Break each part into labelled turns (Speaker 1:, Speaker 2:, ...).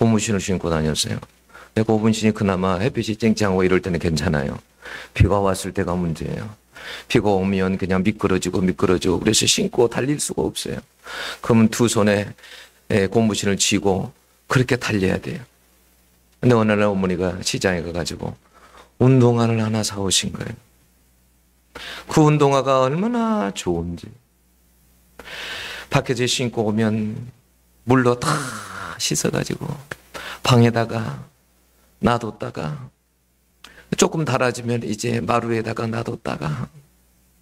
Speaker 1: 고무신을 신고 다녔어요. 근데 고무신이 그나마 햇빛이 쨍쨍하고 이럴 때는 괜찮아요. 비가 왔을 때가 문제예요. 비가 오면 그냥 미끄러지고 그래서 신고 달릴 수가 없어요. 그러면 두 손에 고무신을 쥐고 그렇게 달려야 돼요. 근데 어느 날 어머니가 시장에 가가지고 운동화를 하나 사오신 거예요. 그 운동화가 얼마나 좋은지. 밖에서 신고 오면 물로 다 씻어가지고 방에다가 놔뒀다가 조금 닳아지면 이제 마루에다가 놔뒀다가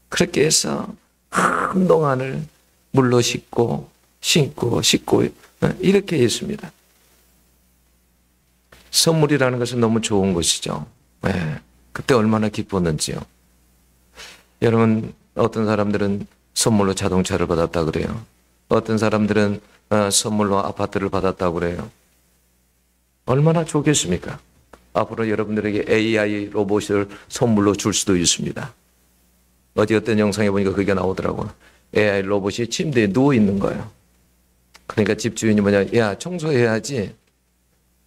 Speaker 1: 그렇게 해서 한동안을 물로 씻고 이렇게 했습니다. 선물이라는 것은 너무 좋은 것이죠. 네. 그때 얼마나 기뻤는지요. 여러분, 어떤 사람들은 선물로 자동차를 받았다 그래요. 어떤 사람들은 선물로 아파트를 받았다고 그래요. 얼마나 좋겠습니까? 앞으로 여러분들에게 AI 로봇을 선물로 줄 수도 있습니다. 어디 어떤 영상에 보니까 그게 나오더라고요. AI 로봇이 침대에 누워 있는 거예요. 그러니까 집주인이 야, 청소해야지.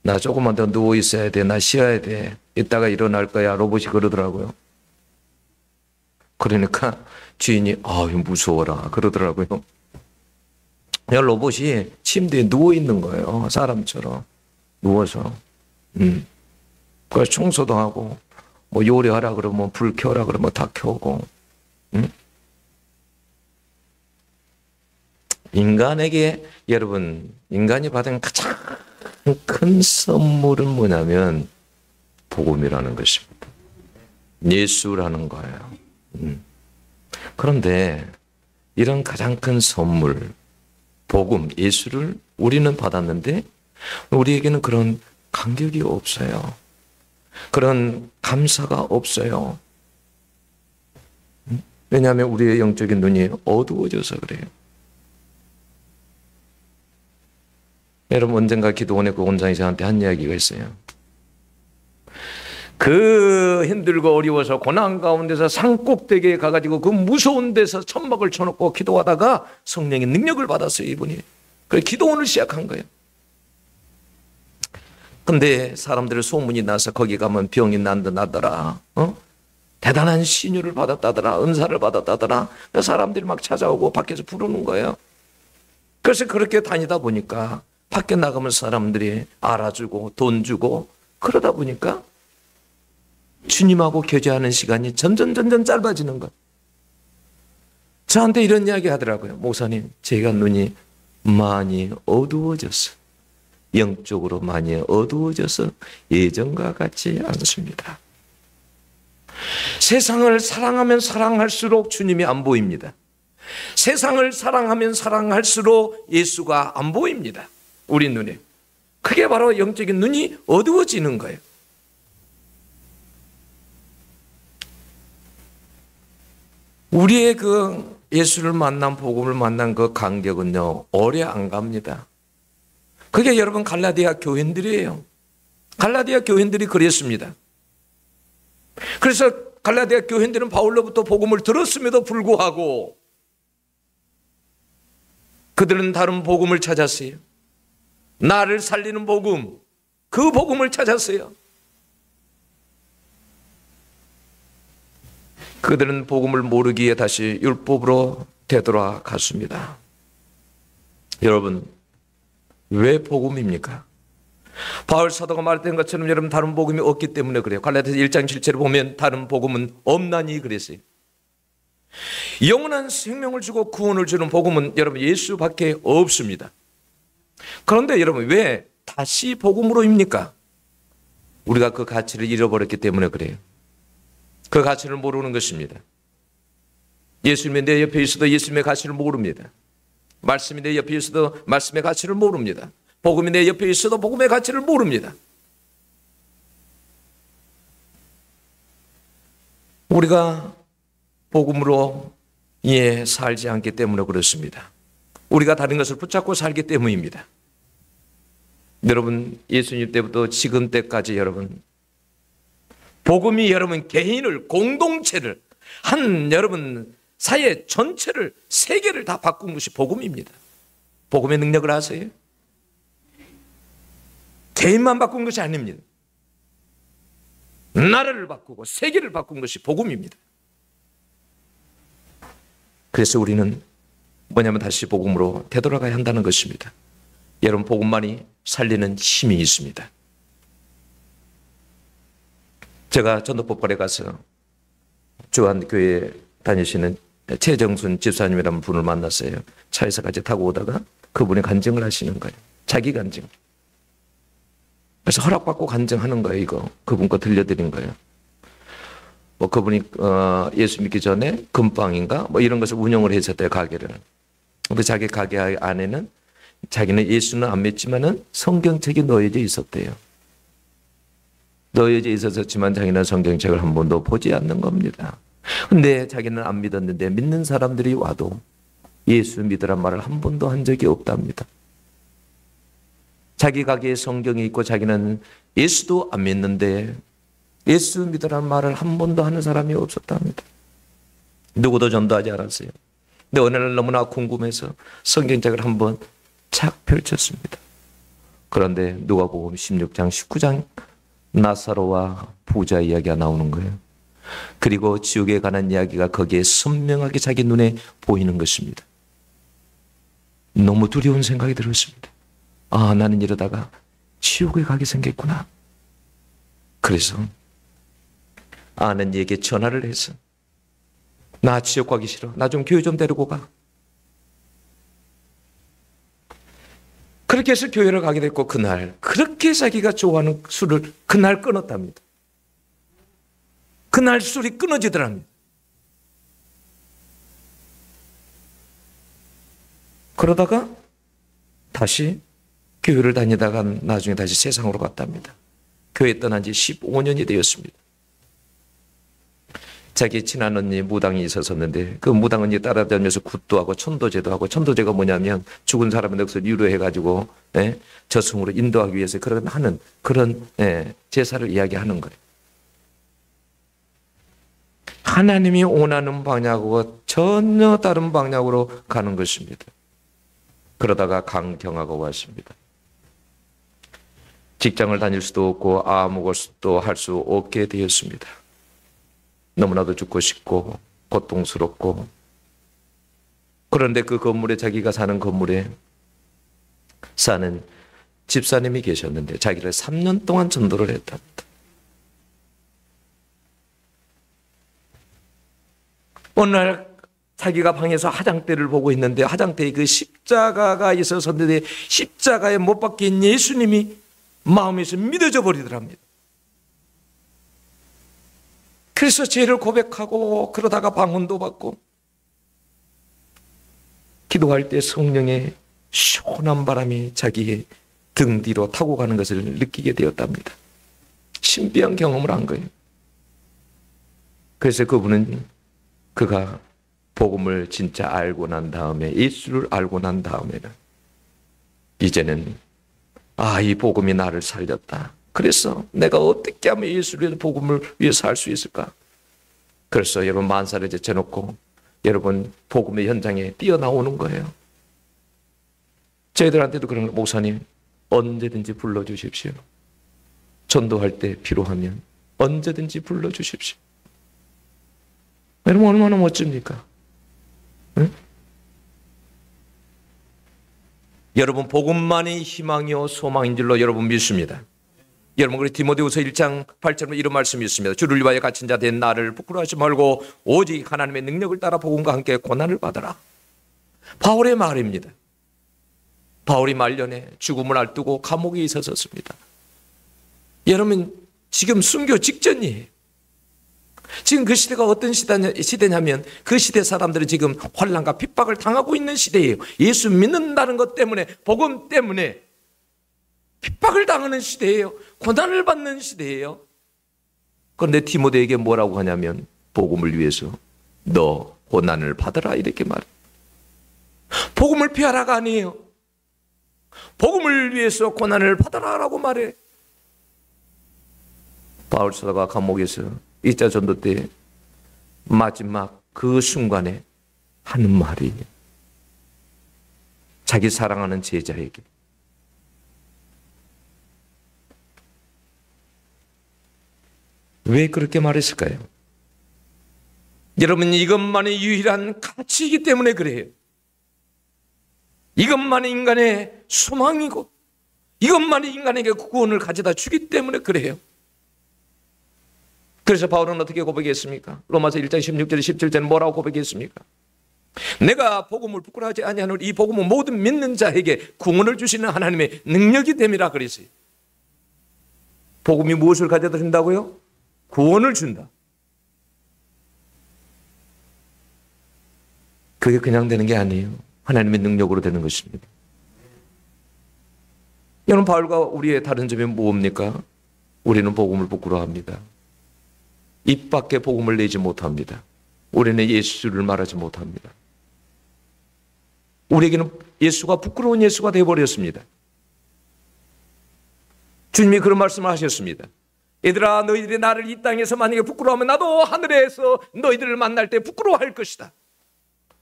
Speaker 1: 나 조금만 더 누워 있어야 돼. 나 쉬어야 돼. 이따가 일어날 거야. 로봇이 그러더라고요. 그러니까 주인이 무서워라 그러더라고요. 로봇이 침대에 누워 있는 거예요. 사람처럼 누워서. 그래서 청소도 하고 요리하라 그러면 불 켜라 그러면 다 켜고. 인간에게 여러분 인간이 받은 가장 큰 선물은 뭐냐면 복음이라는 것입니다. 예수라는 거예요. 그런데 이런 가장 큰 선물 복음 예수를 우리는 받았는데 우리에게는 그런 감격이 없어요. 그런 감사가 없어요. 왜냐하면 우리의 영적인 눈이 어두워져서 그래요. 여러분 언젠가 기도원의 그 원장이 저한테 한 이야기가 있어요. 그 힘들고 어려워서 고난 가운데서 산꼭대기에 가가지고 그 무서운 데서 천막을 쳐놓고 기도하다가 성령의 능력을 받았어요, 이분이. 그래서 기도원을 시작한 거예요. 근데 사람들의 소문이 나서 거기 가면 병이 나더라. 대단한 신유를 받았다더라. 은사를 받았다더라. 사람들이 막 찾아오고 밖에서 부르는 거예요. 그래서 그렇게 다니다 보니까 밖에 나가면 사람들이 알아주고 돈 주고 그러다 보니까 주님하고 교제하는 시간이 점점 짧아지는 거예요. 저한테 이런 이야기 하더라고요. 목사님, 제가 눈이 많이 어두워졌어요. 영적으로 많이 어두워져서 예전과 같지 않습니다. 세상을 사랑하면 사랑할수록 주님이 안 보입니다. 세상을 사랑하면 사랑할수록 예수가 안 보입니다. 우리 눈에. 그게 바로 영적인 눈이 어두워지는 거예요. 우리의 그 예수를 만난 복음을 만난 그 간격은요 오래 안 갑니다. 그게 여러분 갈라디아 교인들이에요. 갈라디아 교인들이 그랬습니다. 그래서 갈라디아 교인들은 바울로부터 복음을 들었음에도 불구하고 그들은 다른 복음을 찾았어요. 나를 살리는 복음, 그 복음을 찾았어요. 그들은 복음을 모르기에 다시 율법으로 되돌아갔습니다. 여러분, 왜 복음입니까? 바울 사도가 말했던 것처럼 여러분 다른 복음이 없기 때문에 그래요. 갈라디아서 1장 7절을 보면 다른 복음은 없나니 그랬어요. 영원한 생명을 주고 구원을 주는 복음은 여러분 예수밖에 없습니다. 그런데 여러분 왜 다시 복음으로입니까? 우리가 그 가치를 잃어버렸기 때문에 그래요. 그 가치를 모르는 것입니다. 예수님이 내 옆에 있어도 예수님의 가치를 모릅니다. 말씀이 내 옆에 있어도 말씀의 가치를 모릅니다. 복음이 내 옆에 있어도 복음의 가치를 모릅니다. 우리가 복음으로 살지 않기 때문에 그렇습니다. 우리가 다른 것을 붙잡고 살기 때문입니다. 여러분 예수님 때부터 지금 때까지 여러분 복음이 여러분 개인을 공동체를 한 여러분 사회 전체를 세계를 다 바꾼 것이 복음입니다. 복음의 능력을 아세요? 죄인만 바꾼 것이 아닙니다. 나라를 바꾸고 세계를 바꾼 것이 복음입니다. 그래서 우리는 뭐냐면 다시 복음으로 되돌아가야 한다는 것입니다. 여러분, 복음만이 살리는 힘이 있습니다. 제가 전도법관에 가서 주한교회 다니시는 최정순 집사님이라는 분을 만났어요. 차에서 같이 타고 오다가 그분이 간증을 하시는 거예요. 자기 간증. 그래서 허락받고 간증하는 거예요. 이거 그분 거 들려드린 거예요. 뭐 그분이 예수 믿기 전에 금방인가 뭐 이런 것을 운영을 했었대요, 가게를. 근데 자기 가게 안에는 자기는 예수는 안 믿지만은 성경책이 놓여져 있었대요. 놓여져 있었지만 자기는 성경책을 한 번도 보지 않는 겁니다. 근데 자기는 안 믿었는데 믿는 사람들이 와도 예수 믿으란 말을 한 번도 한 적이 없답니다. 자기 가게에 성경이 있고 자기는 예수도 안 믿는데 예수 믿으란 말을 한 번도 하는 사람이 없었답니다. 누구도 전도하지 않았어요. 근데 어느 날 너무나 궁금해서 성경책을 한번 착 펼쳤습니다. 그런데 누가복음 16장 19장 나사로와 부자 이야기가 나오는 거예요. 그리고 지옥에 관한 이야기가 거기에 선명하게 자기 눈에 보이는 것입니다. 너무 두려운 생각이 들었습니다. 아, 나는 이러다가 지옥에 가게 생겼구나. 그래서 아는 이에게 전화를 해서 나 지옥 가기 싫어. 나 좀 교회 좀 데리고 가. 그렇게 해서 교회를 가게 됐고 그날 그렇게 자기가 좋아하는 술을 그날 끊었답니다. 그날 술이 끊어지더랍니다. 그러다가 다시 교회를 다니다가 나중에 다시 세상으로 갔답니다. 교회 떠난 지 15년이 되었습니다. 자기 친한 언니 무당이 있었는데 그 무당 언니 따라다니면서 굿도 하고 천도제도 하고, 천도제가 뭐냐면 죽은 사람의 넋을 유로해가지고 저승으로 인도하기 위해서 하는 그런 제사를 이야기하는 거예요. 하나님이 원하는 방향하고 전혀 다른 방향으로 가는 것입니다. 그러다가 강경하고 왔습니다. 직장을 다닐 수도 없고 아무것도 할 수 없게 되었습니다. 너무나도 죽고 싶고 고통스럽고, 그런데 그 건물에, 자기가 사는 건물에 사는 집사님이 계셨는데 자기를 3년 동안 전도를 했답니다. 어느 날 자기가 방에서 화장대를 보고 있는데 화장대에 그 십자가가 있었는데 십자가에 못 박힌 예수님이 마음에서 믿어져 버리더랍니다. 그래서 죄를 고백하고 그러다가 방언도 받고 기도할 때 성령의 시원한 바람이 자기의 등 뒤로 타고 가는 것을 느끼게 되었답니다. 신비한 경험을 한 거예요. 그래서 그분은 그가 복음을 진짜 알고 난 다음에, 예수를 알고 난 다음에는 이제는 이 복음이 나를 살렸다. 그래서 내가 어떻게 하면 예수를 위해서, 복음을 위해서 할 수 있을까? 그래서 여러분 만사를 제쳐놓고 여러분 복음의 현장에 뛰어나오는 거예요. 저희들한테도 그런 거, 목사님 언제든지 불러주십시오. 전도할 때 필요하면 언제든지 불러주십시오. 여러분 얼마나 멋집니까? 응? 여러분 복음만이 희망이요 소망인 줄로 여러분 믿습니다. 여러분, 우리 디모데후서 1장 8절에 이런 말씀이 있습니다. 주를 위하여 갇힌 자 된 나를 부끄러워하지 말고 오직 하나님의 능력을 따라 복음과 함께 고난을 받아라. 바울의 말입니다. 바울이 말년에 죽음을 앞두고 감옥에 있었습니다. 여러분 지금 순교 직전이에요. 지금 그 시대가 어떤 시대냐면 그 시대 사람들은 지금 환난과 핍박을 당하고 있는 시대예요. 예수 믿는다는 것 때문에, 복음 때문에 핍박을 당하는 시대예요. 고난을 받는 시대예요. 그런데 디모데에게 뭐라고 하냐면 복음을 위해서 너 고난을 받아라 이렇게 말해요. 복음을 피하라가 아니에요. 복음을 위해서 고난을 받아라라고 말해. 바울 사도가 감옥에서 2차 전도 때 마지막 그 순간에 하는 말이 자기 사랑하는 제자에게 왜 그렇게 말했을까요? 여러분, 이것만이 유일한 가치이기 때문에 그래요. 이것만이 인간의 소망이고 이것만이 인간에게 구원을 가져다 주기 때문에 그래요. 그래서 바울은 어떻게 고백했습니까? 로마서 1장 16절 17절은 뭐라고 고백했습니까? 내가 복음을 부끄러워하지 아니하노니 이 복음은 모든 믿는 자에게 구원을 주시는 하나님의 능력이 됨이라 그랬어요. 복음이 무엇을 가져다 준다고요? 구원을 준다. 그게 그냥 되는 게 아니에요. 하나님의 능력으로 되는 것입니다. 여러분, 바울과 우리의 다른 점이 뭡니까? 우리는 복음을 부끄러워합니다. 입 밖에 복음을 내지 못합니다. 우리는 예수를 말하지 못합니다. 우리에게는 예수가 부끄러운 예수가 되어버렸습니다. 주님이 그런 말씀을 하셨습니다. 얘들아, 너희들이 나를 이 땅에서 만약에 부끄러워하면 나도 하늘에서 너희들을 만날 때 부끄러워할 것이다.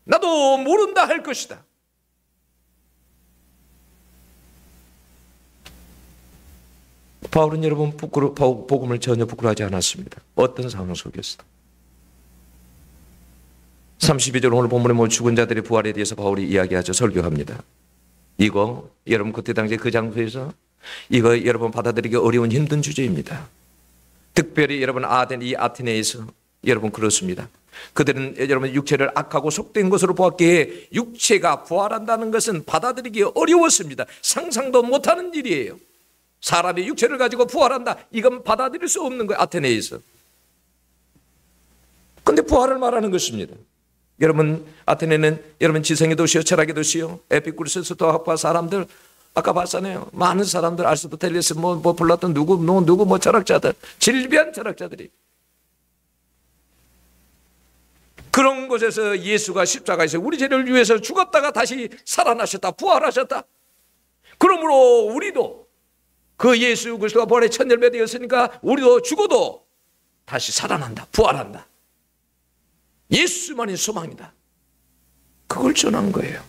Speaker 1: 나도 모른다 할 것이다. 바울은 여러분 복음을 전혀 부끄러워하지 않았습니다. 어떤 상황 속에서도. 32절 오늘 본문에 죽은 자들의 부활에 대해서 바울이 이야기하죠. 설교합니다. 이거 여러분 그때 당시에 그 장소에서 이거 여러분 받아들이기 어려운 힘든 주제입니다. 특별히 여러분 이 아테네에서 여러분 그렇습니다. 그들은 여러분 육체를 악하고 속된 것으로 보았기에 육체가 부활한다는 것은 받아들이기 어려웠습니다. 상상도 못하는 일이에요. 사람이 육체를 가지고 부활한다. 이건 받아들일 수 없는 거예요. 아테네에서. 그런데 부활을 말하는 것입니다. 여러분 아테네는 여러분 지성의 도시요 철학의 도시요 에피쿠르스 스토아파 사람들 아까 봤잖아요. 많은 사람들 아리스토텔레스 뭐 플라톤 누구 철학자들 질비한 철학자들이 그런 곳에서 예수가 십자가에서 우리 죄를 위해서 죽었다가 다시 살아나셨다. 부활하셨다. 그러므로 우리도 그 예수 그리스도가 부활의 첫 열매 되었으니까 우리도 죽어도 다시 살아난다. 부활한다. 예수만이 소망이다. 그걸 전한 거예요.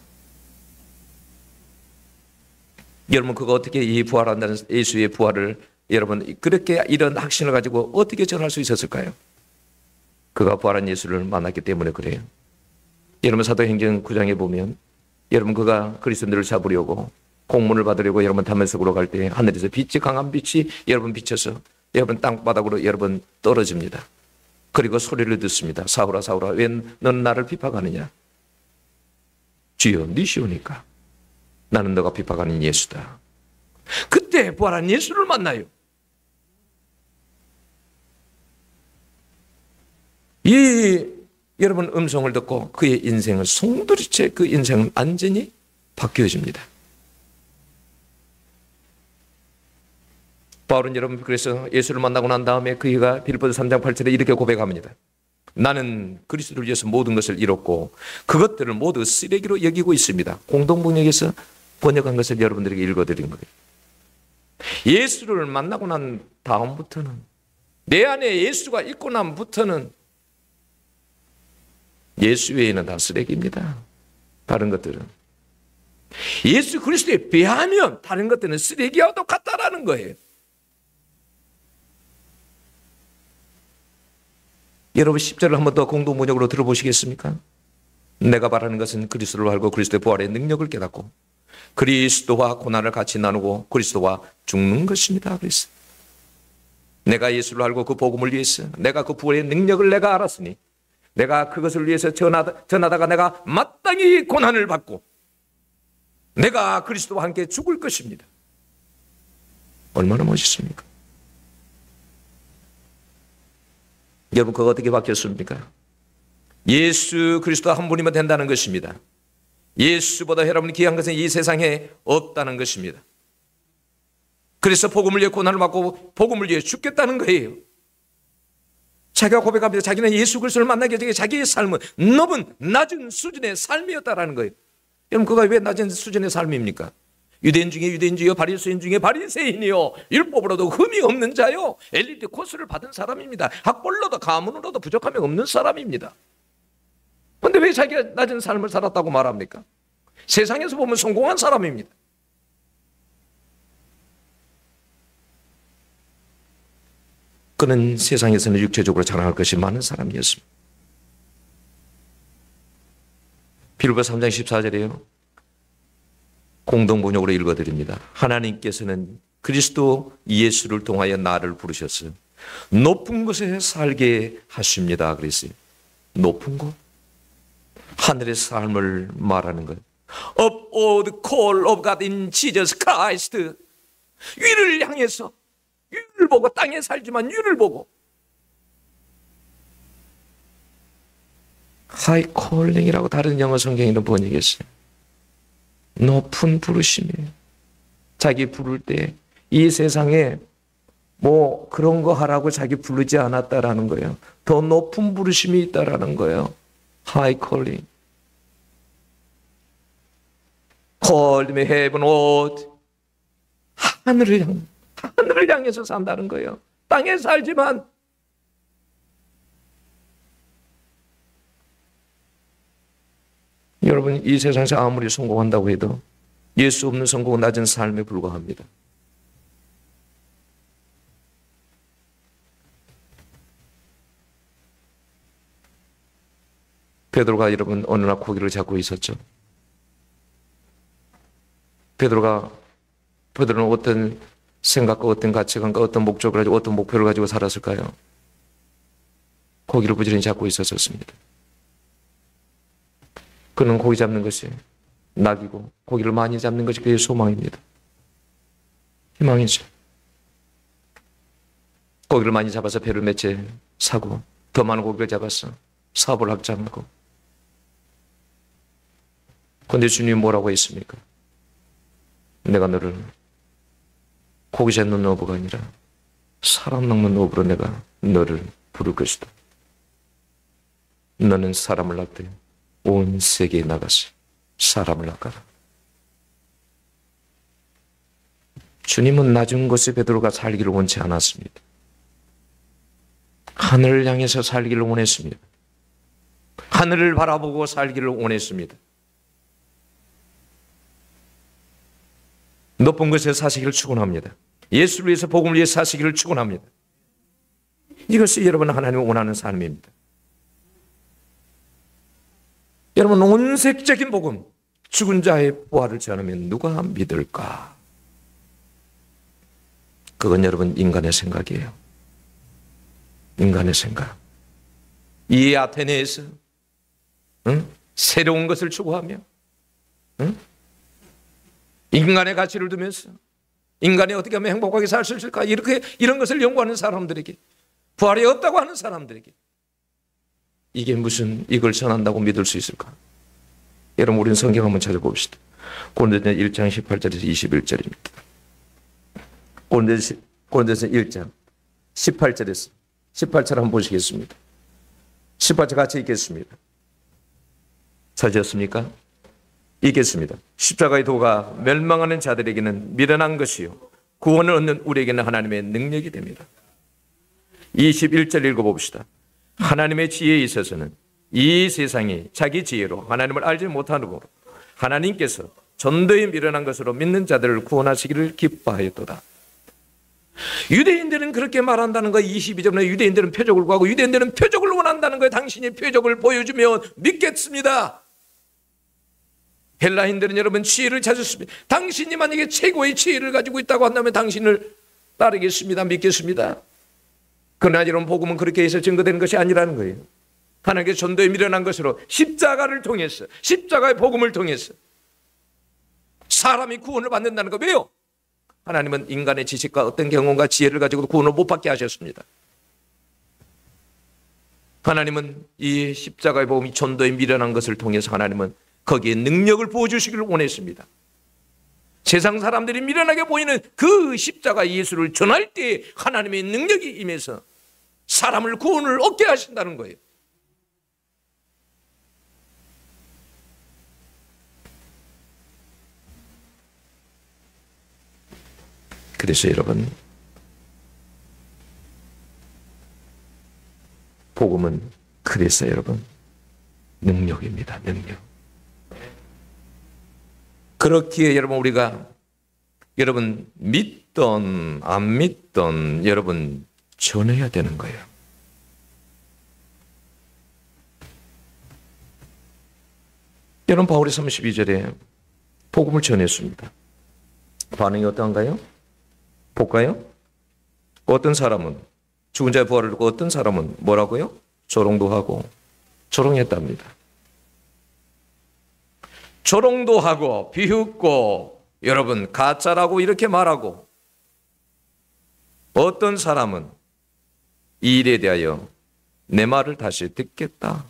Speaker 1: 여러분 그거 어떻게 이 부활한다는 예수의 부활을 여러분 그렇게 이런 확신을 가지고 어떻게 전할 수 있었을까요? 그가 부활한 예수를 만났기 때문에 그래요. 여러분 사도행전 9장에 보면 여러분 그가 그리스도인들을 잡으려고 공문을 받으려고 여러분 다메섹으로 갈 때 하늘에서 빛이 강한 빛이 여러분 비쳐서 여러분 땅바닥으로 여러분 떨어집니다. 그리고 소리를 듣습니다. 사울아 사울아 왜 너는 나를 비판하느냐? 주여 니시오니까 나는 너가 비판하는 예수다. 그때 부활한 예수를 만나요. 이 여러분 음성을 듣고 그의 인생을 송두리째 그 인생은 완전히 바뀌어집니다. 바울은 여러분 그래서 예수를 만나고 난 다음에 그가 빌립보서 3장 8절에 이렇게 고백합니다. 나는 그리스도를 위해서 모든 것을 잃었고 그것들을 모두 쓰레기로 여기고 있습니다. 공동번역에서 번역한 것을 여러분들에게 읽어드린 거예요. 예수를 만나고 난 다음부터는 내 안에 예수가 있고 난부터는 예수 외에는 다 쓰레기입니다. 다른 것들은 예수 그리스도에 비하면 다른 것들은 쓰레기와 똑같다라는 거예요. 여러분 10절을 한 번 더 공동번역으로 들어보시겠습니까? 내가 바라는 것은 그리스도를 알고 그리스도의 부활의 능력을 깨닫고 그리스도와 고난을 같이 나누고 그리스도와 죽는 것입니다. 그래서 내가 예수를 알고 그 복음을 위해서 내가 그 부활의 능력을 내가 알았으니 내가 그것을 위해서 전하다가 내가 마땅히 고난을 받고 내가 그리스도와 함께 죽을 것입니다. 얼마나 멋있습니까? 여러분 그거 어떻게 바뀌었습니까? 예수 그리스도 한 분이면 된다는 것입니다. 예수보다 여러분이 귀한 것은 이 세상에 없다는 것입니다. 그래서 복음을 위해 고난을 받고 복음을 위해 죽겠다는 거예요. 자기가 고백합니다. 자기는 예수 그리스도를 만나기 전에 자기의 삶은 너무 낮은 수준의 삶이었다라는 거예요. 여러분 그가 왜 낮은 수준의 삶입니까? 유대인 중에 유대인이요 바리새인 중에 바리새인이요 율법으로도 흠이 없는 자요 엘리트 코스를 받은 사람입니다. 학벌로도 가문으로도 부족함이 없는 사람입니다. 그런데 왜 자기가 낮은 삶을 살았다고 말합니까? 세상에서 보면 성공한 사람입니다. 그는 세상에서는 육체적으로 자랑할 것이 많은 사람이었습니다. 빌립보 3장 14절에요. 공동번역으로 읽어드립니다. 하나님께서는 그리스도 예수를 통하여 나를 부르셨어요. 높은 곳에 살게 하십니다. 그랬어요. 높은 곳? 하늘의 삶을 말하는 거예요. Upward call of God in Jesus Christ. 위를 향해서, 위를 보고, 땅에 살지만 위를 보고. High calling이라고 다른 영어 성경에는 번역했어요. 높은 부르심이에요. 자기 부를 때 이 세상에 뭐 그런 거 하라고 자기 부르지 않았다라는 거예요. 더 높은 부르심이 있다라는 거예요. High calling. Call me heavenward. 하늘을 향해서 산다는 거예요. 땅에 살지만 여러분, 이 세상에서 아무리 성공한다고 해도 예수 없는 성공은 낮은 삶에 불과합니다. 베드로가 여러분 어느 날 고기를 잡고 있었죠. 베드로는 어떤 생각과 어떤 가치관과 어떤 목적을 가지고 어떤 목표를 가지고 살았을까요? 고기를 부지런히 잡고 있었습니다. 그는 고기 잡는 것이 낙이고 고기를 많이 잡는 것이 그의 소망입니다. 희망이죠. 고기를 많이 잡아서 배를 몇 채 사고 더 많은 고기를 잡아서 사업을 확장하고. 그런데 주님이 뭐라고 했습니까? 내가 너를 고기 잡는 어부가 아니라 사람 낚는 어부로 내가 너를 부를 것이다. 너는 사람을 낚되 온 세계에 나가서 사람을 낚아라. 주님은 낮은 곳에 베드로가 살기를 원치 않았습니다. 하늘을 향해서 살기를 원했습니다. 하늘을 바라보고 살기를 원했습니다. 높은 곳에 사시기를 축원합니다. 예수를 위해서 복음을 위해 사시기를 축원합니다. 이것이 여러분 하나님이 원하는 삶입니다. 여러분 온색적인 복음, 죽은 자의 부활을 전하면 누가 믿을까? 그건 여러분 인간의 생각이에요. 인간의 생각. 이 아테네에서 새로운 것을 추구하며 인간의 가치를 두면서 인간이 어떻게 하면 행복하게 살 수 있을까? 이런 것을 연구하는 사람들에게, 부활이 없다고 하는 사람들에게 이게 무슨 이걸 전한다고 믿을 수 있을까? 여러분 우리는 성경 한번 찾아봅시다. 고린도전서 1장 18절에서 21절입니다. 고린도전서 1장 18절에서 18절 한번 보시겠습니다. 18절 같이 읽겠습니다. 찾으셨습니까? 읽겠습니다. 십자가의 도가 멸망하는 자들에게는 미련한 것이요 구원을 얻는 우리에게는 하나님의 능력이 됩니다. 21절 읽어봅시다. 하나님의 지혜에 있어서는 이 세상이 자기 지혜로 하나님을 알지 못하므로 하나님께서 전도에 미련한 것으로 믿는 자들을 구원하시기를 기뻐하였도다. 유대인들은 그렇게 말한다는 거예요. 22절에 유대인들은 표적을 구하고 유대인들은 표적을 원한다는 거예요. 당신이 표적을 보여주면 믿겠습니다. 헬라인들은 여러분 지혜를 찾았습니다. 당신이 만약에 최고의 지혜를 가지고 있다고 한다면 당신을 따르겠습니다. 믿겠습니다. 그러나 이런 복음은 그렇게 해서 증거되는 것이 아니라는 거예요. 하나님께서 전도에 미련한 것으로 십자가를 통해서, 십자가의 복음을 통해서 사람이 구원을 받는다는 거. 왜요? 하나님은 인간의 지식과 어떤 경험과 지혜를 가지고 구원을 못 받게 하셨습니다. 하나님은 이 십자가의 복음이 전도에 미련한 것을 통해서 하나님은 거기에 능력을 부어주시기를 원했습니다. 세상 사람들이 미련하게 보이는 그 십자가 예수를 전할 때 하나님의 능력이 임해서 사람을 구원을 얻게 하신다는 거예요. 그래서 여러분, 복음은 그래서 여러분 능력입니다. 능력. 그렇기에 여러분 우리가 여러분 믿던 안 믿던 여러분 전해야 되는 거예요. 여러분, 바울이 32절에 복음을 전했습니다. 반응이 어떠한가요? 볼까요? 어떤 사람은 죽은 자의 부활을 듣고 어떤 사람은 뭐라고요? 조롱도 하고 조롱했답니다. 조롱도 하고 비웃고 여러분 가짜라고 이렇게 말하고 어떤 사람은 이 일에 대하여 내 말을 다시 듣겠다.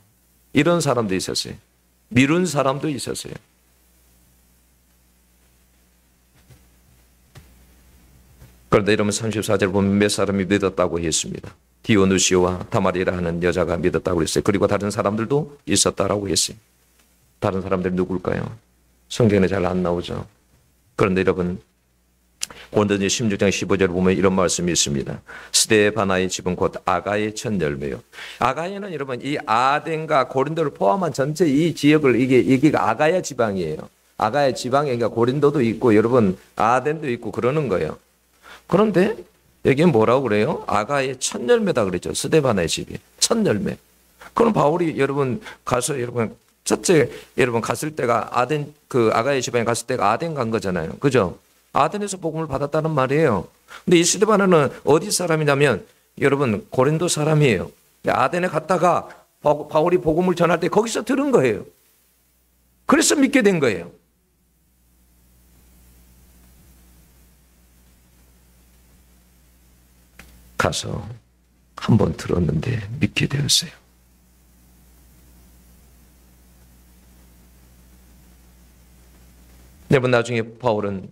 Speaker 1: 이런 사람도 있었어요. 미룬 사람도 있었어요. 그런데 이러면 34절 보면 몇 사람이 믿었다고 했습니다. 디오누시오와 다마리라 하는 여자가 믿었다고 했어요. 그리고 다른 사람들도 있었다라고 했어요. 다른 사람들이 누굴까요? 성경에 잘 안 나오죠. 그런데 여러분, 고린도전서 16장 15절 보면 이런 말씀이 있습니다. 스데바나의 집은 곧 아가의 첫 열매요. 아가야는 여러분 이 아덴과 고린도를 포함한 전체 이 지역을 이게 아가야 지방이에요. 아가야 지방에 그러니까 고린도도 있고 여러분 아덴도 있고 그러는 거예요. 그런데 여기에 뭐라고 그래요? 아가의 첫 열매다 그랬죠. 스데바나의 집이 첫 열매. 그럼 바울이 여러분 가서 여러분 첫째 여러분 갔을 때가 아덴 그 아가야 지방에 갔을 때가 아덴 간 거잖아요. 그죠? 아덴에서 복음을 받았다는 말이에요. 근데 이 스데바나는 어디 사람이냐면 여러분 고린도 사람이에요. 아덴에 갔다가 바울이 복음을 전할 때 거기서 들은 거예요. 그래서 믿게 된 거예요. 가서 한 번 들었는데 믿게 되었어요. 여러분 나중에 바울은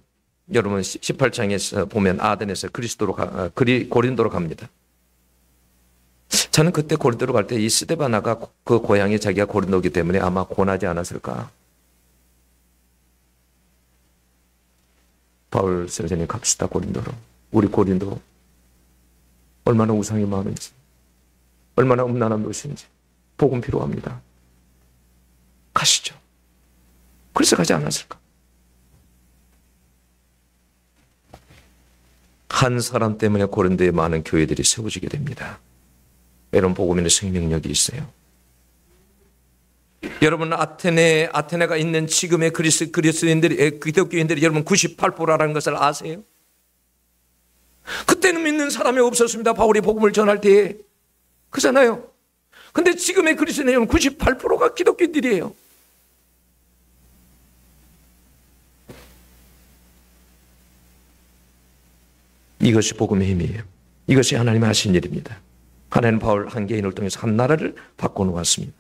Speaker 1: 여러분 18장에서 보면 아덴에서 고린도로 갑니다. 저는 그때 고린도로 갈 때 이 스데바나가 그 고향이 자기가 고린도이기 때문에 아마 고나지 않았을까. 바울 선생님 갑시다 고린도로. 우리 고린도 얼마나 우상이 많은지 얼마나 음란한 도시인지 복음 필요합니다. 가시죠. 그래서 가지 않았을까. 한 사람 때문에 고린도에 많은 교회들이 세워지게 됩니다. 여러분 복음에는 생명력이 있어요. 여러분 아테네가 있는 지금의 그리스도인들이 기독교인들이 여러분 98%라는 것을 아세요? 그때는 믿는 사람이 없었습니다. 바울이 복음을 전할 때에. 그잖아요. 근데 지금의 그리스도인은 98%가 기독교인들이에요. 이것이 복음의 힘이에요. 이것이 하나님이 하신 일입니다. 하나님은 바울 한 개인을 통해서 한 나라를 바꿔놓았습니다.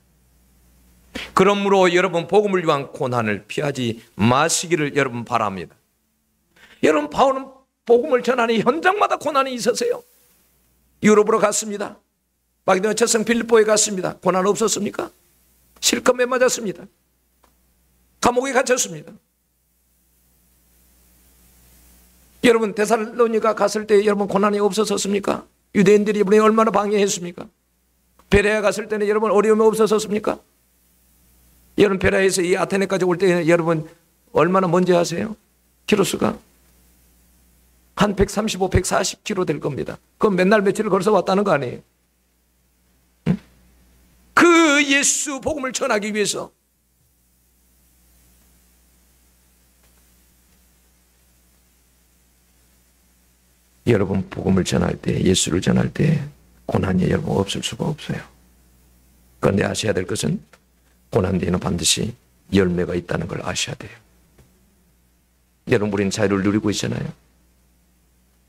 Speaker 1: 그러므로 여러분 복음을 위한 고난을 피하지 마시기를 여러분 바랍니다. 여러분 바울은 복음을 전하는 현장마다 고난이 있었어요. 유럽으로 갔습니다. 마게도냐 첫 빌립보에 갔습니다. 고난 없었습니까? 실컷 매맞았습니다. 감옥에 갇혔습니다. 여러분 데살로니가 갔을 때 여러분 고난이 없었습니까? 유대인들이 이번에 얼마나 방해했습니까? 베레아 갔을 때는 여러분 어려움이 없었습니까? 여러분 베레아에서 이 아테네까지 올 때 여러분 얼마나 먼지 아세요? 키로수가 한 135, 140km 될 겁니다. 그럼 맨날 며칠을 걸어서 왔다는 거 아니에요? 응? 그 예수 복음을 전하기 위해서 여러분 복음을 전할 때 예수를 전할 때 고난이 여러분 없을 수가 없어요. 그런데 아셔야 될 것은 고난 뒤에는 반드시 열매가 있다는 걸 아셔야 돼요. 여러분 우리는 자유를 누리고 있잖아요.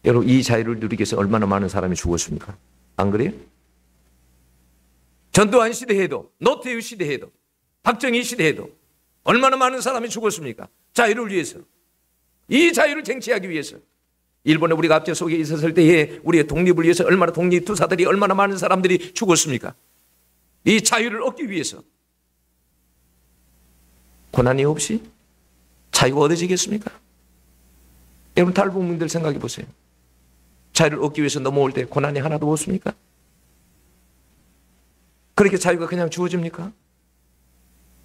Speaker 1: 여러분 이 자유를 누리기 위해서 얼마나 많은 사람이 죽었습니까? 안 그래요? 전두환 시대에도 노태우 시대에도 박정희 시대에도 얼마나 많은 사람이 죽었습니까? 자유를 위해서. 이 자유를 쟁취하기 위해서. 일본에 우리가 압제 속에 있었을 때에 우리의 독립을 위해서 얼마나 독립투사들이 얼마나 많은 사람들이 죽었습니까? 이 자유를 얻기 위해서. 고난이 없이 자유가 얻어지겠습니까? 여러분 탈북민들 생각해 보세요. 자유를 얻기 위해서 넘어올 때 고난이 하나도 없습니까? 그렇게 자유가 그냥 주어집니까?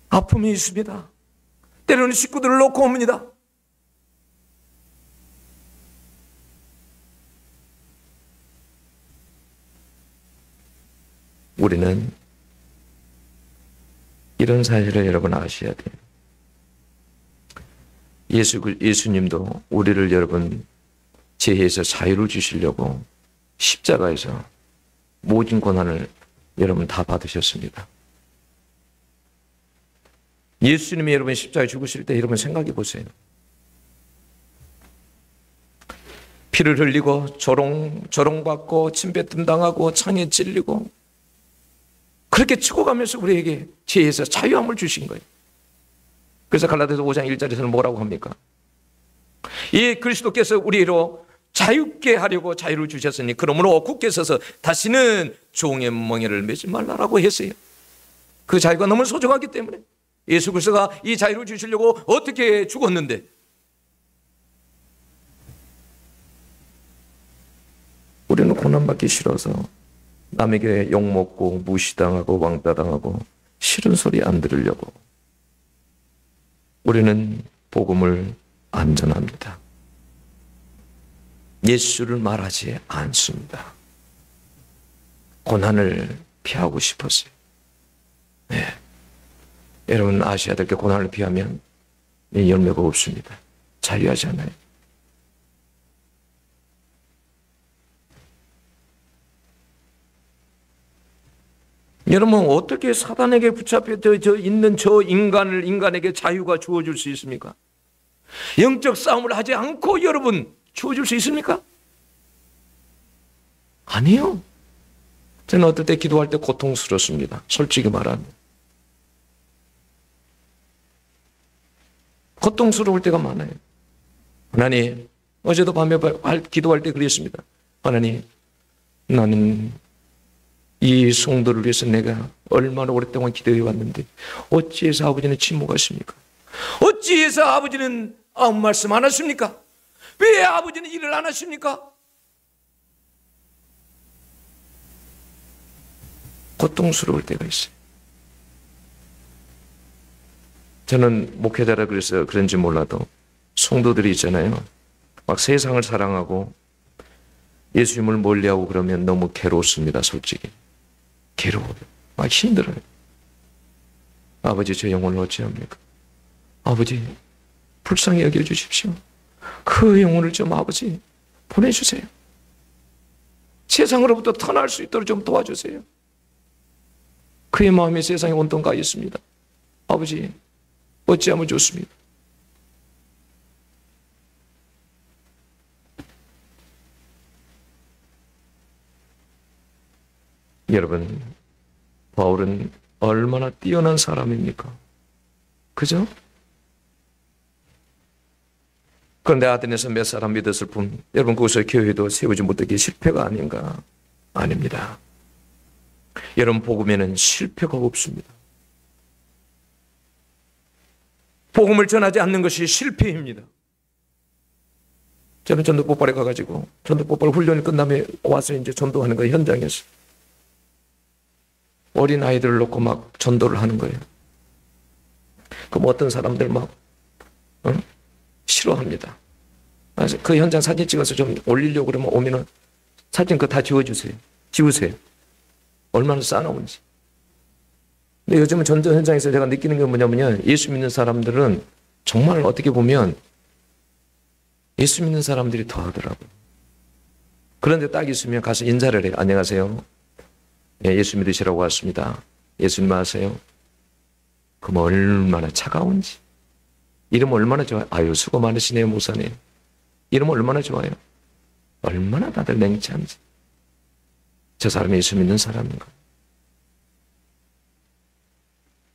Speaker 1: 아픔이 있습니다. 때로는 식구들을 놓고 옵니다. 우리는 이런 사실을 여러분 아셔야 돼요. 예수님도 우리를 여러분 죄에서 자유를 주시려고 십자가에서 모든 고난을 여러분 다 받으셨습니다. 예수님이 여러분 십자가에 죽으실 때 여러분 생각해 보세요. 피를 흘리고 조롱받고 침뱉음 당하고 창에 찔리고 그렇게 죽어가면서 우리에게 죄에서 자유함을 주신 거예요. 그래서 갈라디아서 5장 1절에서는 뭐라고 합니까? 이 그리스도께서 우리로 자유케 하려고 자유를 주셨으니 그러므로 굳게 서서 다시는 종의 멍에를 매지 말라라고 했어요. 그 자유가 너무 소중하기 때문에 예수 그리스도가 이 자유를 주시려고 어떻게 죽었는데 우리는 고난받기 싫어서 남에게 욕먹고 무시당하고 왕따당하고 싫은 소리 안 들으려고 우리는 복음을 안 전합니다. 예수를 말하지 않습니다. 고난을 피하고 싶었어요. 네. 여러분 아셔야 될 게 고난을 피하면 열매가 없습니다. 자유하지 않아요. 여러분 어떻게 사단에게 붙잡혀 있는 저 인간에게 자유가 주어질 수 있습니까? 영적 싸움을 하지 않고 여러분 주어질 수 있습니까? 아니요. 저는 어떨 때 기도할 때 고통스럽습니다. 솔직히 말하면. 고통스러울 때가 많아요. 하나님, 어제도 밤에 기도할 때 그랬습니다. 하나님, 나는 이 성도를 위해서 내가 얼마나 오랫동안 기도해 왔는데 어찌해서 아버지는 침묵하십니까? 어찌해서 아버지는 아무 말씀 안 하십니까? 왜 아버지는 일을 안 하십니까? 고통스러울 때가 있어요. 저는 목회자라 그래서 그런지 몰라도 성도들이 있잖아요. 막 세상을 사랑하고 예수님을 멀리하고 그러면 너무 괴롭습니다. 솔직히. 괴로워요. 막 힘들어요. 아버지 저 영혼을 어찌합니까? 아버지 불쌍히 여겨주십시오. 그 영혼을 좀 아버지 보내주세요. 세상으로부터 떠날 수 있도록 좀 도와주세요. 그의 마음이 세상에 온통 가 있습니다. 아버지 어찌하면 좋습니다. 여러분, 바울은 얼마나 뛰어난 사람입니까? 그죠? 그런데 아덴에서 몇 사람 믿었을 뿐, 여러분 거기서 교회도 세우지 못하기에 실패가 아닌가? 아닙니다. 여러분 복음에는 실패가 없습니다. 복음을 전하지 않는 것이 실패입니다. 저는 전도 뽑발에 가가지고 전도 뽑발 훈련이 끝나면 와서 이제 전도하는 거예요. 현장에서. 어린 아이들을 놓고 막 전도를 하는 거예요. 그럼 어떤 사람들 막 싫어합니다. 그래서 그 현장 사진 찍어서 좀 올리려고 그러면 오면은 사진 그거 다 지워주세요. 지우세요. 얼마나 싸나운지. 근데 요즘은 전도 현장에서 제가 느끼는 게 뭐냐면요. 예수 믿는 사람들은 정말 어떻게 보면 예수 믿는 사람들이 더 하더라고요. 그런데 딱 있으면 가서 인사를 해요. 안녕하세요. 예, 예수 믿으시라고 왔습니다. 예수님 아세요? 그럼 얼마나 차가운지. 이름 얼마나 좋아요. 아유 수고 많으시네요 목사님. 이름 얼마나 좋아요. 얼마나 다들 냉철한지. 저 사람이 예수 믿는 사람인가.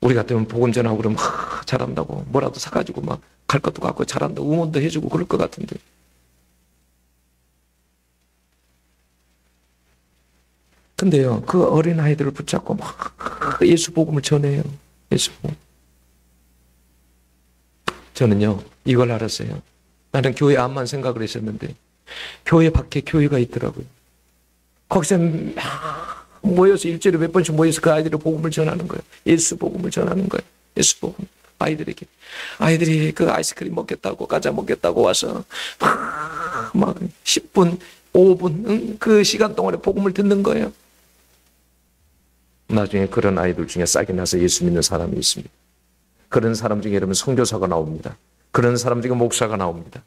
Speaker 1: 우리 같으면 복음 전하고 그러면 잘한다고 뭐라도 사가지고 막 갈 것도 갖고 잘한다고 응원도 해주고 그럴 것 같은데. 근데요 그 어린 아이들을 붙잡고 막 예수 복음을 전해요. 예수 복음. 저는요 이걸 알았어요. 나는 교회 안만 생각을 했었는데 교회 밖에 교회가 있더라고요. 거기서 막 모여서 일주일에 몇 번씩 모여서 그 아이들의 복음을 전하는 거예요. 예수 복음을 전하는 거예요. 예수 복음. 아이들에게. 아이들이 그 아이스크림 먹겠다고 과자 먹겠다고 와서 막 10분 5분 그 시간 동안에 복음을 듣는 거예요. 나중에 그런 아이들 중에 싹이 나서 예수 믿는 사람이 있습니다. 그런 사람 중에 여러분 선교사가 나옵니다. 그런 사람 중에 목사가 나옵니다.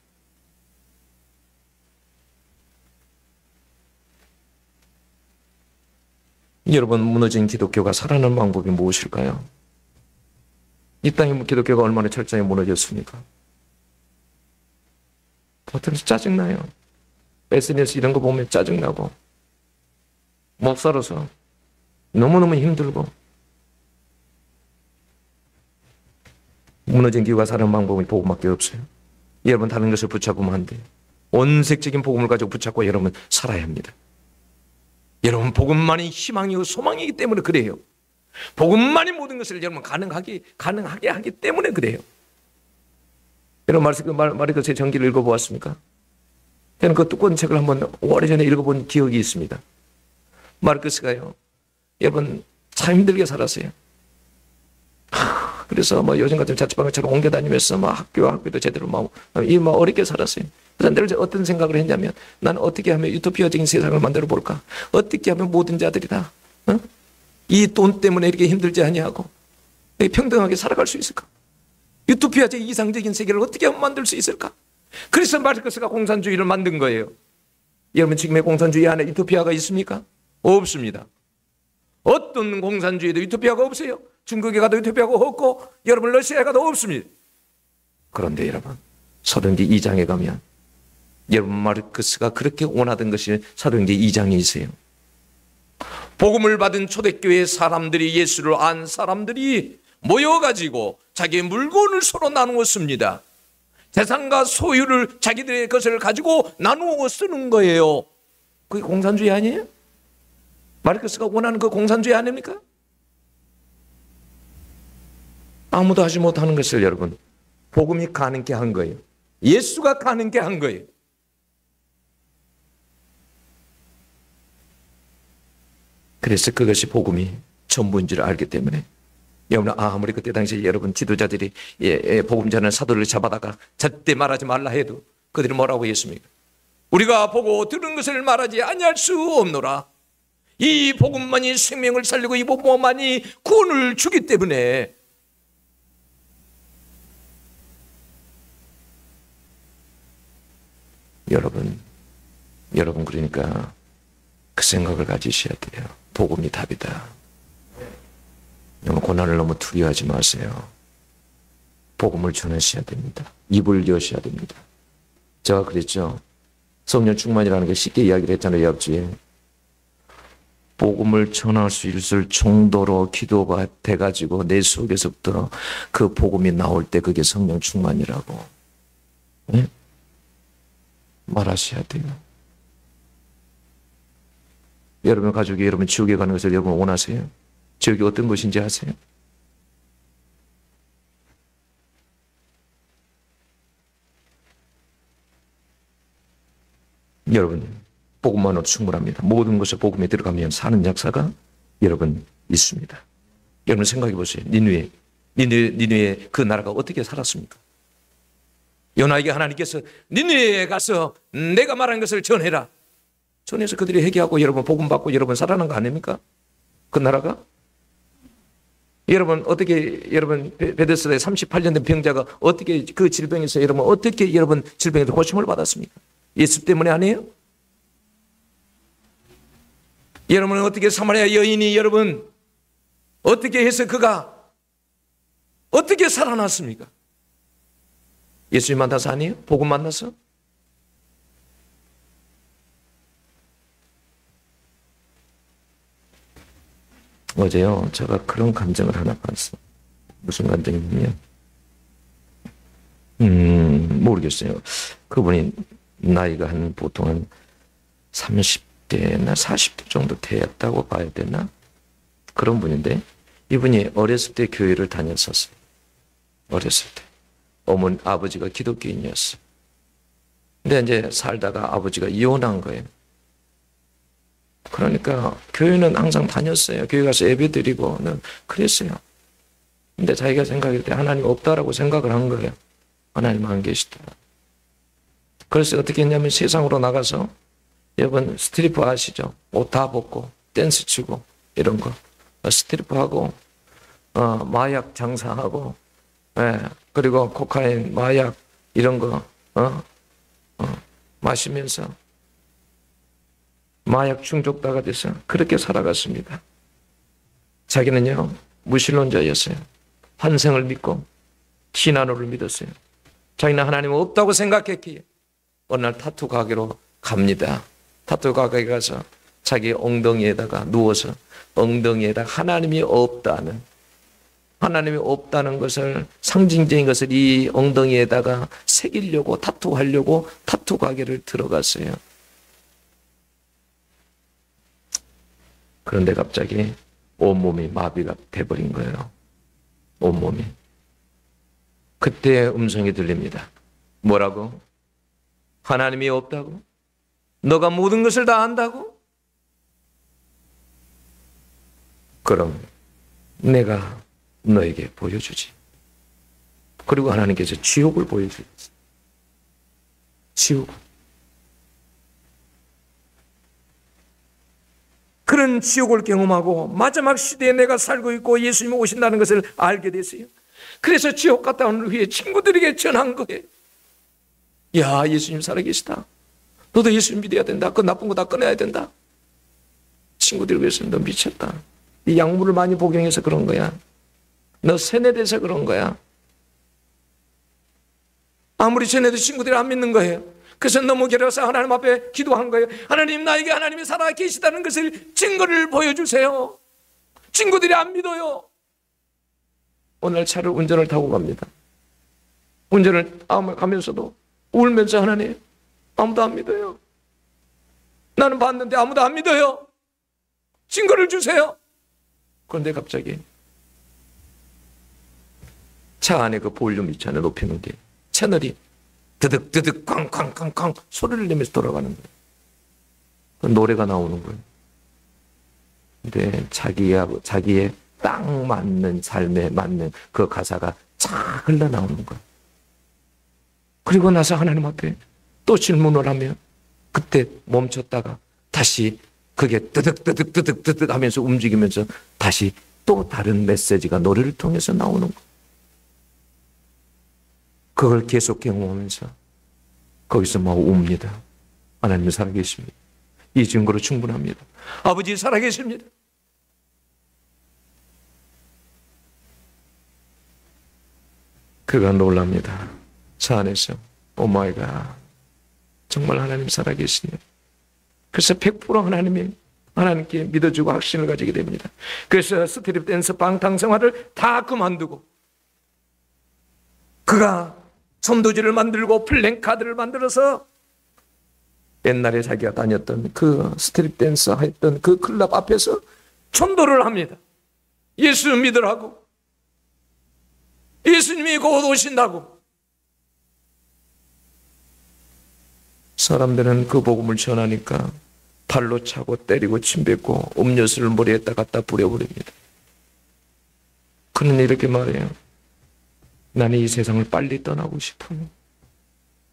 Speaker 1: 여러분, 무너진 기독교가 살아나는 방법이 무엇일까요? 이 땅의 기독교가 얼마나 철저히 무너졌습니까? 보통 짜증나요. SNS 이런 거 보면 짜증나고 목사로서 너무너무 힘들고 무너진 기교가 살아나는 방법이 복음밖에 없어요. 여러분 다른 것을 붙잡으면 안 돼요. 온색적인 복음을 가지고 붙잡고 여러분 살아야 합니다. 여러분 복음만이 희망이고 소망이기 때문에 그래요. 복음만이 모든 것을 여러분 가능하게 하기 때문에 그래요. 여러분 마르크스의 전기를 읽어보았습니까? 저는 그 두꺼운 책을 한번 오래전에 읽어본 기억이 있습니다. 마르크스가요, 여러분 참 힘들게 살았어요. 그래서 요즘 같은 자취방처럼 옮겨 다니면서 학교도 제대로 어렵게 살았어요. 그래서 늘 어떤 생각을 했냐면, 난 어떻게 하면 유토피아적인 세상을 만들어 볼까? 어떻게 하면 모든 자들이 다 이 돈 때문에 이렇게 힘들지 아니하고 평등하게 살아갈 수 있을까? 유토피아적 이상적인 세계를 어떻게 하면 만들 수 있을까? 그래서 마르크스가 공산주의를 만든 거예요. 여러분 지금의 공산주의 안에 유토피아가 있습니까? 없습니다. 어떤 공산주의도 유토피아가 없어요. 중국에 가도 유토피아가 없고 여러분 러시아에 가도 없습니다. 그런데 여러분 사도행전 2장에 가면 여러분 마르크스가 그렇게 원하던 것이 사도행전 2장에 있어요. 복음을 받은 초대교회 사람들이, 예수를 안 사람들이 모여가지고 자기의 물건을 서로 나누었습니다. 재산과 소유를 자기들의 것을 가지고 나누어 쓰는 거예요. 그게 공산주의 아니에요? 마르크스가 원하는 그 공산주의 아닙니까? 아무도 하지 못하는 것을 여러분 복음이 가능케 한 거예요. 예수가 가능케 한 거예요. 그래서 그것이 복음이 전부인 줄 알기 때문에 여러분 아무리 그때 당시 여러분 지도자들이 복음 전하는 사도를 잡아다가 절대 말하지 말라 해도 그들이 뭐라고 했습니까? 우리가 보고 들은 것을 말하지 아니할 수 없노라. 이 복음만이 생명을 살리고 이 복음만이 구원을 주기 때문에 여러분 그러니까 그 생각을 가지셔야 돼요. 복음이 답이다. 너무 고난을 너무 두려워하지 마세요. 복음을 전하셔야 됩니다. 입을 여셔야 됩니다. 제가 그랬죠. 성령 충만이라는 게 쉽게 이야기를 했잖아요. 옆주에. 복음을 전할 수 있을 정도로 기도가 돼가지고 내 속에서부터 그 복음이 나올 때 그게 성령 충만이라고 네? 말하셔야 돼요. 여러분 가족이 여러분 지옥에 가는 것을 여러분 원하세요? 지옥이 어떤 곳인지 아세요? 여러분 복음만으로 충분합니다. 모든 것을 복음에 들어가면 사는 역사가 여러분 있습니다. 여러분 생각해 보세요. 니느웨 그 나라가 어떻게 살았습니까? 요나에게 하나님께서 니느웨에 가서 내가 말한 것을 전해라. 전해서 그들이 회개하고 여러분 복음 받고 여러분 살아난 거 아닙니까? 그 나라가? 여러분 어떻게 여러분 베데스다에 38년 된 병자가 어떻게 그 질병에서 여러분 어떻게 여러분 질병에서 고침을 받았습니까? 예수 때문에 아니에요? 여러분은 어떻게 사마리아 여인이 여러분 어떻게 해서 그가 어떻게 살아났습니까? 예수님 만나서 아니에요? 복음 만나서? 어제요 제가 그런 감정을 하나 봤어. 무슨 감정이냐면 모르겠어요. 그분이 나이가 보통 한 30대나 40대 정도 되었다고 봐야 되나? 그런 분인데 이분이 어렸을 때 교회를 다녔었어요. 어렸을 때. 아버지가 기독교인이었어요. 근데 이제 살다가 아버지가 이혼한 거예요. 그러니까 교회는 항상 다녔어요. 교회 가서 예배 드리고는 그랬어요. 근데 자기가 생각할 때 하나님 없다라고 생각을 한 거예요. 하나님 안 계시다. 그래서 어떻게 했냐면 세상으로 나가서 여러분 스트리퍼 아시죠? 옷 다 벗고 댄스 추고 이런 거 스트리퍼하고 마약 장사하고, 그리고 코카인, 마약 이런 거 마시면서 마약 중독자가 돼서 그렇게 살아갔습니다. 자기는요 무신론자였어요. 환생을 믿고 진화론을 믿었어요. 자기는 하나님은 없다고 생각했기에 어느 날 타투 가게로 갑니다. 타투 가게에 가서 자기 엉덩이에다가 누워서 엉덩이에다 하나님이 없다는 것을, 상징적인 것을 이 엉덩이에다가 새기려고, 타투하려고 타투 가게를 들어갔어요. 그런데 갑자기 온몸이 마비가 돼버린 거예요. 온몸이. 그때 음성이 들립니다. 뭐라고? 하나님이 없다고? 너가 모든 것을 다 안다고? 그럼 내가 너에게 보여주지. 그리고 하나님께서 지옥을 보여주지. 지옥. 그런 지옥을 경험하고 마지막 시대에 내가 살고 있고 예수님이 오신다는 것을 알게 됐어요. 그래서 지옥 갔다 온 후에 친구들에게 전한 거예요. 야, 예수님 살아계시다. 너도 예수님 믿어야 된다. 그 나쁜 거 다 끊어야 된다. 친구들이 그랬어요. 너 미쳤다. 이 약물을 많이 복용해서 그런 거야. 너 세뇌돼서 그런 거야. 아무리 전해도 친구들이 안 믿는 거예요. 그래서 너무 괴로워서 하나님 앞에 기도한 거예요. 하나님, 나에게 하나님이 살아계시다는 것을 증거를 보여주세요. 친구들이 안 믿어요. 오늘 차를 운전을 타고 갑니다. 운전을 가면서도 울면서 하나님, 아무도 안 믿어요. 나는 봤는데 아무도 안 믿어요. 증거를 주세요. 그런데 갑자기 차 안에 그 볼륨 있잖아요. 높이는 게. 채널이 드득드득 쾅쾅쾅쾅 소리를 내면서 돌아가는 거예요. 그 노래가 나오는 거예요. 근데 자기의 딱 맞는 삶에 맞는 그 가사가 쫙 흘러나오는 거예요. 그리고 나서 하나님 앞에 또 질문을 하면 그때 멈췄다가 다시 그게 뜨득뜨득뜨득뜨득 하면서 움직이면서 다시 또 다른 메시지가 노래를 통해서 나오는 거예요. 그걸 계속 경험하면서 거기서 막 웁니다. 하나님 살아계십니다. 이 증거로 충분합니다. 아버지 살아계십니다. 그가 놀랍니다. 차 안에서 오 마이 갓, 정말 하나님 살아계시네. 그래서 100% 하나님께 믿어주고 확신을 가지게 됩니다. 그래서 스트립 댄스 방탕생활을 다 그만두고 그가 전도지를 만들고 플랜카드를 만들어서 옛날에 자기가 다녔던 그 스트립 댄스 했던 그 클럽 앞에서 전도를 합니다. 예수 믿으라고. 예수님이 곧 오신다고. 사람들은 그 복음을 전하니까 발로 차고 때리고 침뱉고 음료수를 머리에다 갖다 부려버립니다. 그는 이렇게 말해요. 나는 이 세상을 빨리 떠나고 싶어요.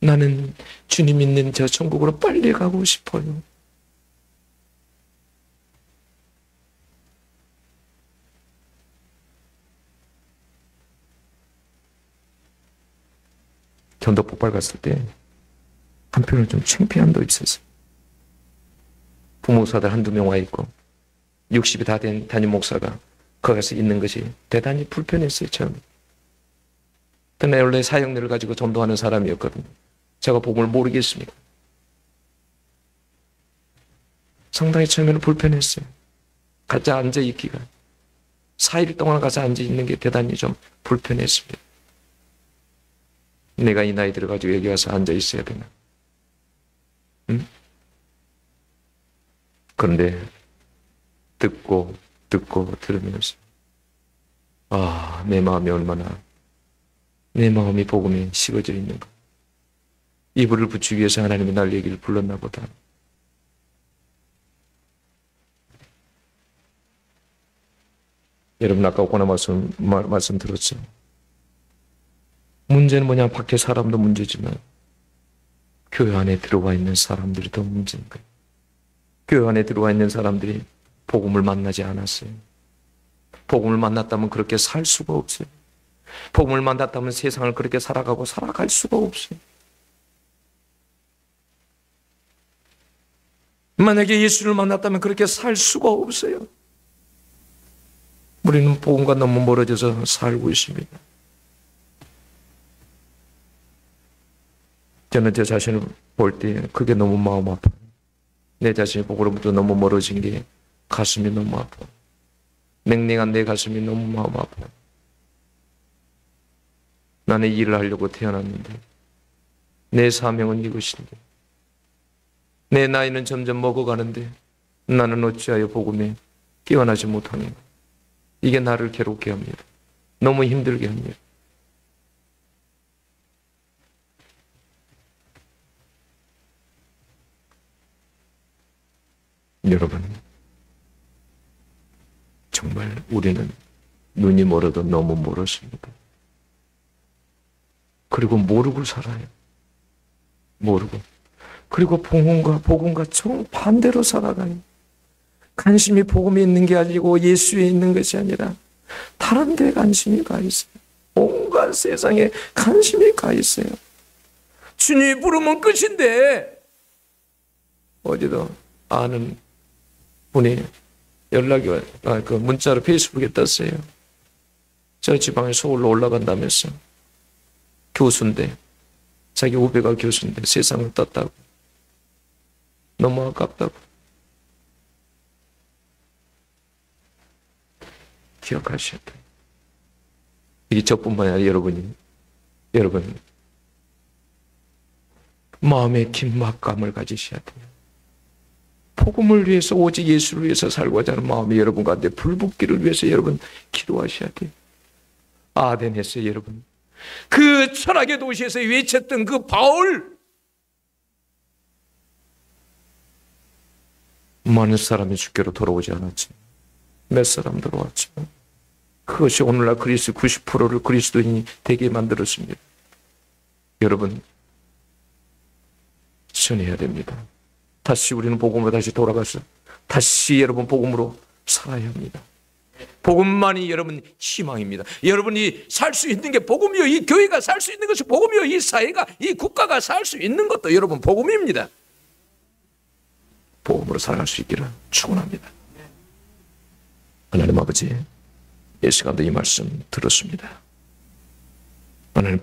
Speaker 1: 나는 주님 있는 저 천국으로 빨리 가고 싶어요. 전도 폭발 갔을 때 한편으로 좀 창피함도 있었어요. 부목사들 한두 명 와 있고 60이 다 된 담임 목사가 거기서 있는 것이 대단히 불편했어요. 처음에. 근데 원래 사역들을 가지고 전도하는 사람이었거든요. 제가 복음을 모르겠습니다. 상당히 처음에는 불편했어요. 가서 앉아있기가. 4일 동안 가서 앉아있는 게 대단히 좀 불편했습니다. 내가 이 나이 들어가지고 여기 와서 앉아있어야 되나. 응? 그런데 듣고 들으면서 내 마음이 얼마나, 내 마음이 복음에 식어져 있는가. 이불을 붙이기 위해서 하나님이 날 여기를 불렀나 보다. 여러분 아까 오거나 말씀 들었죠. 문제는 뭐냐, 밖에 사람도 문제지만 교회 안에 들어와 있는 사람들이 더 문제인 거예요. 교회 안에 들어와 있는 사람들이 복음을 만나지 않았어요. 복음을 만났다면 그렇게 살 수가 없어요. 복음을 만났다면 세상을 그렇게 살아가고 살아갈 수가 없어요. 만약에 예수를 만났다면 그렇게 살 수가 없어요. 우리는 복음과 너무 멀어져서 살고 있습니다. 저는 제 자신을 볼 때 그게 너무 마음 아파요. 내 자신이 복음으로부터 너무 멀어진 게 가슴이 너무 아파요. 냉랭한 내 가슴이 너무 마음 아파요. 나는 일을 하려고 태어났는데 내 사명은 이것인데 내 나이는 점점 먹어가는데 나는 어찌하여 복음에 깨어나지 못하는가. 이게 나를 괴롭게 합니다. 너무 힘들게 합니다. 여러분, 정말 우리는 눈이 멀어도 너무 멀었습니다. 그리고 모르고 살아요. 모르고. 그리고 복음과 정반대로 살아가요. 관심이 복음에 있는 게 아니고 예수에 있는 것이 아니라 다른 데 관심이 가 있어요. 온갖 세상에 관심이 가 있어요. 주님이 부르면 끝인데 어제도 아는 분이 연락이 와요. 그 문자로 페이스북에 떴어요. 저 지방에 서울로 올라간다면서 교수인데 자기 후배가 교수인데 세상을 떴다고. 너무 아깝다고. 기억하셔야 돼요. 이게 저뿐만 아니라 여러분 마음의 긴막감을 가지셔야 돼요. 복음을 위해서 오직 예수를 위해서 살고자 하는 마음이 여러분 가운데 불붙기를 위해서 여러분 기도하셔야 돼요. 아덴에서 여러분 그 철학의 도시에서 외쳤던 그 바울, 많은 사람이 주께로 돌아오지 않았지. 몇 사람 돌아왔지만 그것이 오늘날 그리스도 90%를 그리스도인이 되게 만들었습니다. 여러분 선해야 됩니다. 다시 우리는 복음으로 다시 돌아가서 다시 여러분 복음으로 살아야 합니다. 복음만이 여러분 희망입니다. 여러분이 살 수 있는 게 복음이요. 이 교회가 살 수 있는 것이 복음이요. 이 사회가, 이 국가가 살 수 있는 것도 여러분 복음입니다. 복음으로 살아갈 수 있기를 축원합니다. 하나님 아버지, 이 시간도 이 말씀 들었습니다. 하나님